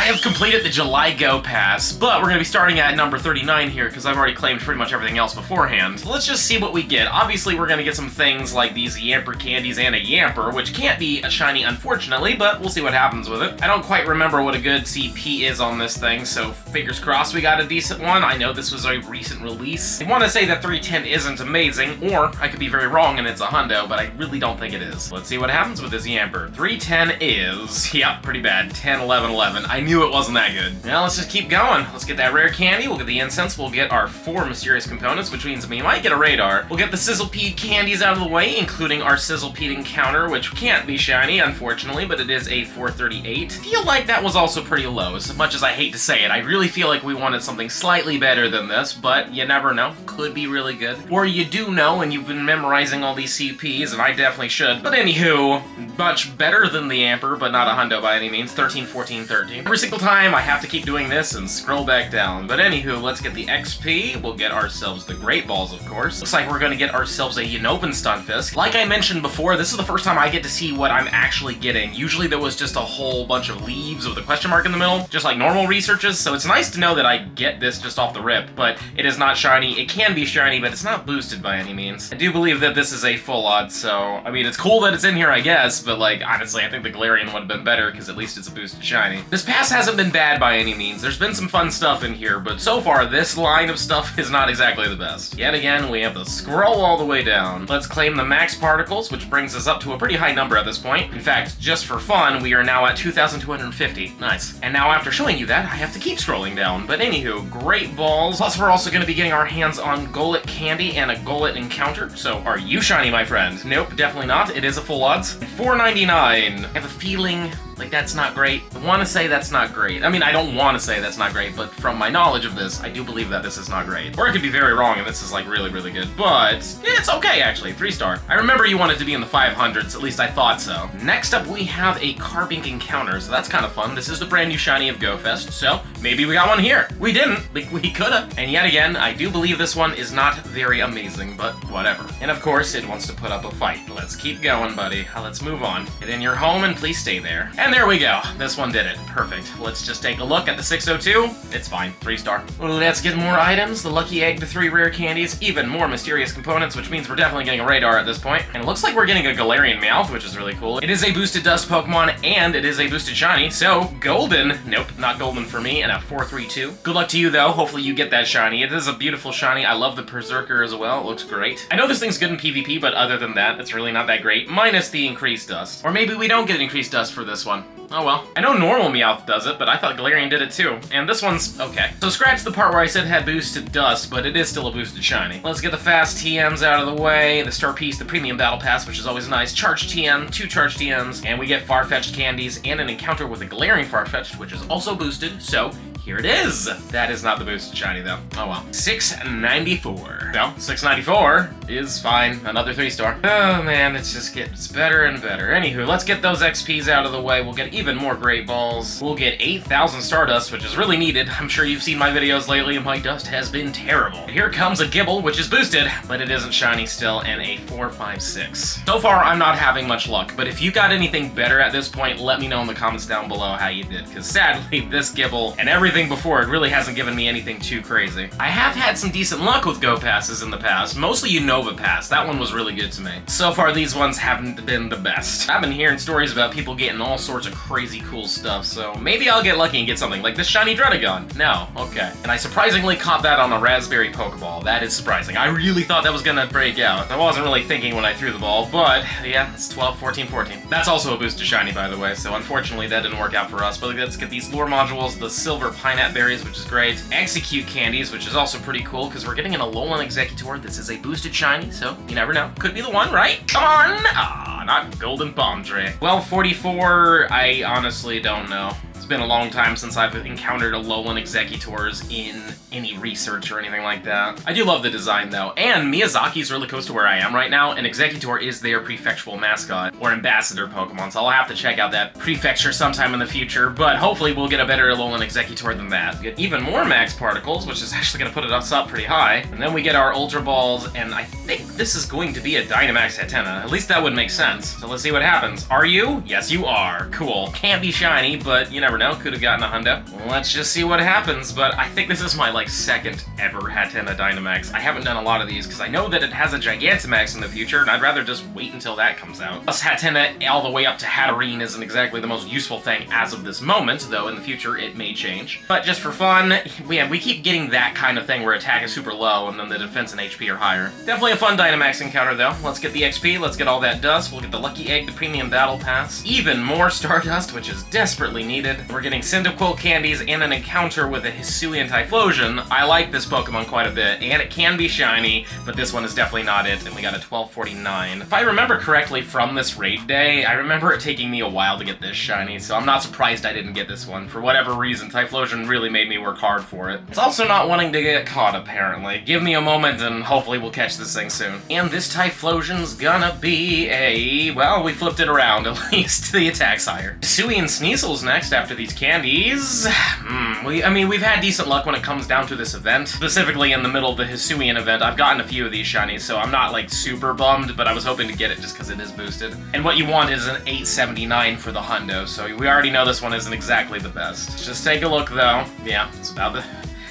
have completed the July Go Pass, but we're going to be starting at number 39 here because I've already claimed pretty much everything else beforehand. So let's just see what we get. Obviously, we're going to get some things like these Yamper candies and a Yamper, which can't be a shiny, unfortunately, but we'll see what happens with it. I don't quite remember what a good CP is on this thing, so fingers crossed we got a decent one. I know this was a recent release. I want to say that 310 isn't amazing, or I could be very wrong and it's a hundo, but I really don't think it is. Let's see what happens with this Yamper. 310 is, yep, pretty bad. 10, 11, 11. I knew it wasn't that good. Now let's just keep going. Let's get that rare candy, we'll get the incense, we'll get our 4 mysterious components, which means we might get a radar. We'll get the sizzlipede candies out of the way, including our sizzlipede encounter, which can't be shiny, unfortunately, but it is a 438. I feel like that was also pretty low, as much as I hate to say it. I really feel like we wanted something slightly better than this, but you never know. Could be really good. Or you do know, and you've been memorizing all these CPs, and I definitely should. But anywho, much better than the Yamper, but not a hundo by any means. 13, 14, 13. Every single time I have to keep doing this and scroll back down. But anywho, let's get the XP. We'll get ourselves the Great Balls, of course. Looks like we're going to get ourselves a Unopin Stunfisk. Like I mentioned before, this is the first time I get to see what I'm actually getting. Usually there was just a whole bunch of leaves with a question mark in the middle, just like normal researches, so it's nice to know that I get this just off the rip, but it is not shiny. It can be shiny, but it's not boosted by any means. I do believe that this is a full odd, so, I mean, it's cool that it's in here, I guess, but, like, honestly, I think the Galarian would have been better, because at least it's a boosted shiny. This pass hasn't been bad by any means. There's been some fun stuff in here, but so far, this line of stuff is not exactly the best. Yet again, we have to scroll all the way down. Let's claim the max particles, which brings us up to a pretty high number at this point. In fact, just for fun, we are now at 2,250. Nice. And now after showing you that, I have to keep scrolling down. But anywho, Great Balls. Plus, we're also going to be getting our hands on Golett candy and a Golett encounter. So, are you shiny, my friend? Nope, definitely not. It is a full odds. 499. I have a feeling like that's not great. I want to say that's not great. I mean, I don't want to say that's not great, but from my knowledge of this, I do believe that this is not great. Or I could be very wrong and this is like really, really good, but it's okay actually, 3-star. I remember you wanted to be in the 500s, at least I thought so. Next up, we have a Carbink encounter, so that's kind of fun. This is the brand new shiny of GoFest, so maybe we got one here. We didn't, like we coulda. And yet again, I do believe this one is not very amazing, but whatever. And of course, it wants to put up a fight. Let's keep going, buddy. Let's move on. Get in your home and please stay there. And there we go. This one did it. Perfect. Let's just take a look at the 602. It's fine. 3-star. Let's get more items. The lucky egg, the 3 rare candies, even more mysterious components, which means we're definitely getting a radar at this point. And it looks like we're getting a Galarian Meowth, which is really cool. It is a boosted dust Pokemon, and it is a boosted shiny, so golden. Nope, not golden for me, and a 432. Good luck to you, though. Hopefully you get that shiny. It is a beautiful shiny. I love the Berserker as well. It looks great. I know this thing's good in PvP, but other than that, it's really not that great, minus the increased dust. Or maybe we don't get increased dust for this one. Oh well. I know normal Meowth does it, but I thought Galarian did it too. And this one's okay. So scratch the part where I said had boosted dust, but it is still a boosted shiny. Let's get the fast TMs out of the way. The Star Piece, the Premium Battle Pass, which is always nice. Charge TM, 2 Charge TMs, and we get Farfetched candies and an encounter with a Galarian Farfetched, which is also boosted, so here it is. That is not the boosted shiny though. Oh well. 694. No, 694 is fine. Another 3-star. Oh man, it just gets better and better. Anywho, let's get those XPs out of the way. We'll get even more Great Balls. We'll get 8,000 Stardust, which is really needed. I'm sure you've seen my videos lately and my dust has been terrible. Here comes a Gible, which is boosted, but it isn't shiny still, and a 456. So far, I'm not having much luck, but if you got anything better at this point, let me know in the comments down below how you did, because sadly, this Gible and everything before it really hasn't given me anything too crazy. I have had some decent luck with Go Passes in the past, mostly Unova Pass. That one was really good to me. So far, these ones haven't been the best. I've been hearing stories about people getting all sorts of crazy cool stuff, so maybe I'll get lucky and get something like this shiny Druddigon. No, okay. And I surprisingly caught that on a Raspberry Pokeball. That is surprising. I really thought that was gonna break out. I wasn't really thinking when I threw the ball, but yeah, it's 12, 14, 14. That's also a boosted shiny, by the way, so unfortunately that didn't work out for us, but let's get these lure modules, the silver Pinap berries, which is great, Execute candies, which is also pretty cool, because we're getting an Alolan Exeggutor. This is a boosted shiny, so you never know. Could be the one, right? Come on! Ah, not Golden Bomb Tray. Well, 44, I honestly don't know. It's been a long time since I've encountered Alolan Exeggutors in any research or anything like that. I do love the design though, and Miyazaki's really close to where I am right now, and Exeggutor is their prefectural mascot, or ambassador Pokemon, so I'll have to check out that prefecture sometime in the future, but hopefully we'll get a better Alolan Exeggutor than that. Get even more max particles, which is actually going to put us up pretty high, and then we get our Ultra Balls, and I think this is going to be a Dynamax Hatenna. At least that would make sense. So let's see what happens. Are you? Yes, you are. Cool. Can't be shiny, but you never know. Could have gotten a hundo. Let's just see what happens, but I think this is my, like, second ever Hatenna Dynamax. I haven't done a lot of these because I know that it has a Gigantamax in the future, and I'd rather just wait until that comes out. Plus, Hatenna all the way up to Hatterene isn't exactly the most useful thing as of this moment, though in the future it may change. But just for fun, we keep getting that kind of thing where attack is super low and then the defense and HP are higher. Definitely a fun Dynamax encounter, though. Let's get the XP, let's get all that dust, we'll get the Lucky Egg, the Premium Battle Pass, even more Stardust, which is desperately needed. We're getting Cyndaquil candies and an encounter with a Hisuian Typhlosion. I like this Pokemon quite a bit, and it can be shiny, but this one is definitely not it, and we got a 1249. If I remember correctly from this raid day, I remember it taking me a while to get this shiny, so I'm not surprised I didn't get this one. For whatever reason, Typhlosion really made me work hard for it. It's also not wanting to get caught, apparently. Give me a moment, and hopefully we'll catch this thing soon. And this Typhlosion's gonna be a... well, we flipped it around, at least. The attack's higher. Hisuian Sneasel's next after these candies. We've had decent luck when it comes down to this event. Specifically in the middle of the Hisuian event, I've gotten a few of these shinies, so I'm not, like, super bummed, but I was hoping to get it just because it is boosted. And what you want is an 879 for the hundo, so we already know this one isn't exactly the best. Just take a look, though. Yeah, it's about the...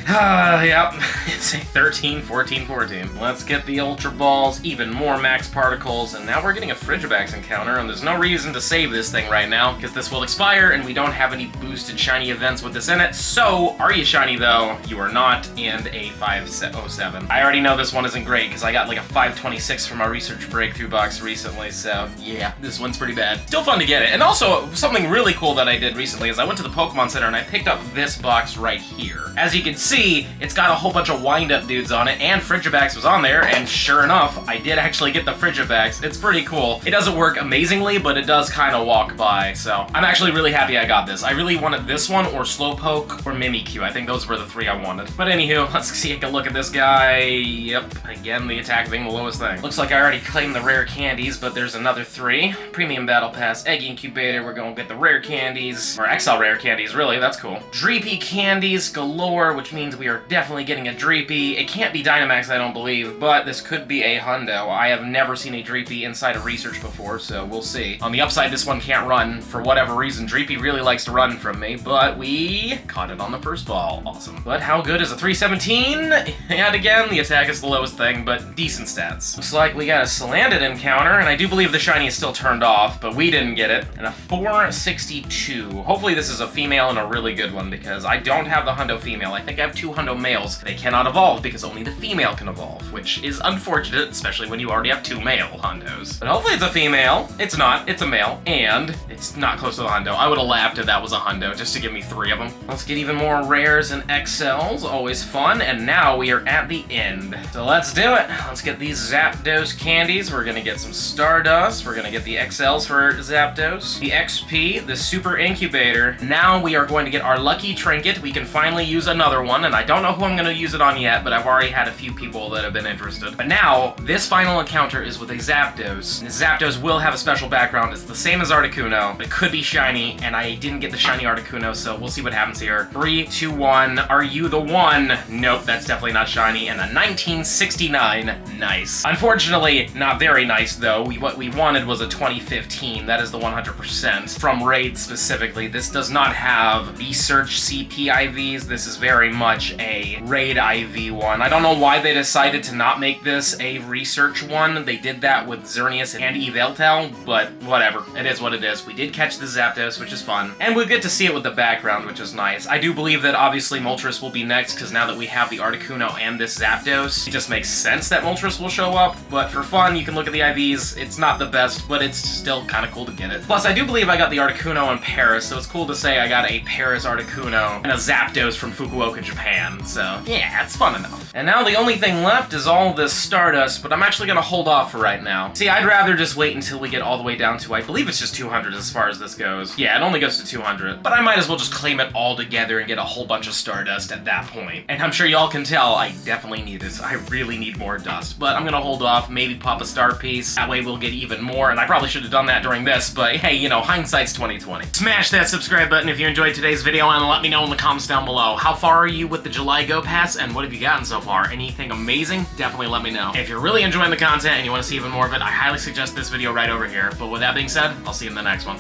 yep. It's a 13, 14, 14. Let's get the Ultra Balls, even more Max Particles, and now we're getting a Frigibax encounter, and there's no reason to save this thing right now, because this will expire, and we don't have any boosted shiny events with this in it. So, are you shiny, though? You are not, and a 507. I already know this one isn't great, because I got like a 526 from our Research Breakthrough box recently, so yeah, this one's pretty bad. Still fun to get it. And also, something really cool that I did recently is I went to the Pokemon Center and I picked up this box right here. As you can see, it's got a whole bunch of wind-up dudes on it, and Frigibax was on there, and sure enough, I did actually get the Frigibax. It's pretty cool. It doesn't work amazingly, but it does kind of walk by, so I'm actually really happy I got this. I really wanted this one, or Slowpoke, or Mimikyu. I think those were the three I wanted. But anywho, let's take a look at this guy. Yep, again, the attack being the lowest thing. Looks like I already claimed the rare candies, but there's another three. Premium Battle Pass, Egg Incubator, we're gonna get the rare candies, or XL rare candies, really, that's cool. Dreepy candies galore, which means we are definitely getting a Dreepy. It can't be Dynamax, I don't believe, but this could be a hundo. I have never seen a Dreepy inside of Research before, so we'll see. On the upside, this one can't run. For whatever reason, Dreepy really likes to run from me, but we caught it on the first ball. Awesome. But how good is a 317? And again, the attack is the lowest thing, but decent stats. Looks like we got a Salandit encounter, and I do believe the shiny is still turned off, but we didn't get it. And a 462. Hopefully this is a female and a really good one, because I don't have the hundo female. I think I have two hundo males. They cannot evolve because only the female can evolve, which is unfortunate, especially when you already have two male hundos. But hopefully it's a female. It's not. It's a male, and it's not close to the hundo. I would have laughed if that was a hundo, just to give me three of them. Let's get even more rares and XLs. Always fun. And now we are at the end. So let's do it. Let's get these Zapdos candies. We're gonna get some Stardust. We're gonna get the XLs for Zapdos. The XP, the Super Incubator. Now we are going to get our Lucky Trinket. We can finally use another one, and I don't know who I'm going to use it on yet, but I've already had a few people that have been interested. But now, this final encounter is with a Zapdos. And Zapdos will have a special background. It's the same as Articuno, but it could be shiny, and I didn't get the shiny Articuno, so we'll see what happens here. 3, 2, 1. Are you the one? Nope, that's definitely not shiny. And a 1969. Nice. Unfortunately, not very nice, though. What we wanted was a 2015. That is the 100%. From Raid specifically, this does not have Research CP IVs. This is very much a Raid IV one. I don't know why they decided to not make this a Research one. They did that with Xerneas and Yveltal, but whatever. It is what it is. We did catch the Zapdos, which is fun. And we get to see it with the background, which is nice. I do believe that obviously Moltres will be next, because now that we have the Articuno and this Zapdos, it just makes sense that Moltres will show up. But for fun, you can look at the IVs. It's not the best, but it's still kind of cool to get it. Plus, I do believe I got the Articuno in Paris, so it's cool to say I got a Paris Articuno and a Zapdos from Fukuoka, Japan. So yeah, it's fun enough. And now the only thing left is all this Stardust, but I'm actually gonna hold off for right now. See, I'd rather just wait until we get all the way down to, I believe it's just 200 as far as this goes. Yeah, it only goes to 200, but I might as well just claim it all together and get a whole bunch of Stardust at that point. And I'm sure y'all can tell I definitely need this. I really need more dust, but I'm gonna hold off, maybe pop a star piece. That way we'll get even more, and I probably should have done that during this, but hey, you know, hindsight's 2020. Smash that subscribe button if you enjoyed today's video, and let me know in the comments down below. How far are you with the July Go Pass, and what have you gotten so far? Anything amazing? Definitely let me know. If you're really enjoying the content and you want to see even more of it, I highly suggest this video right over here. But with that being said, I'll see you in the next one.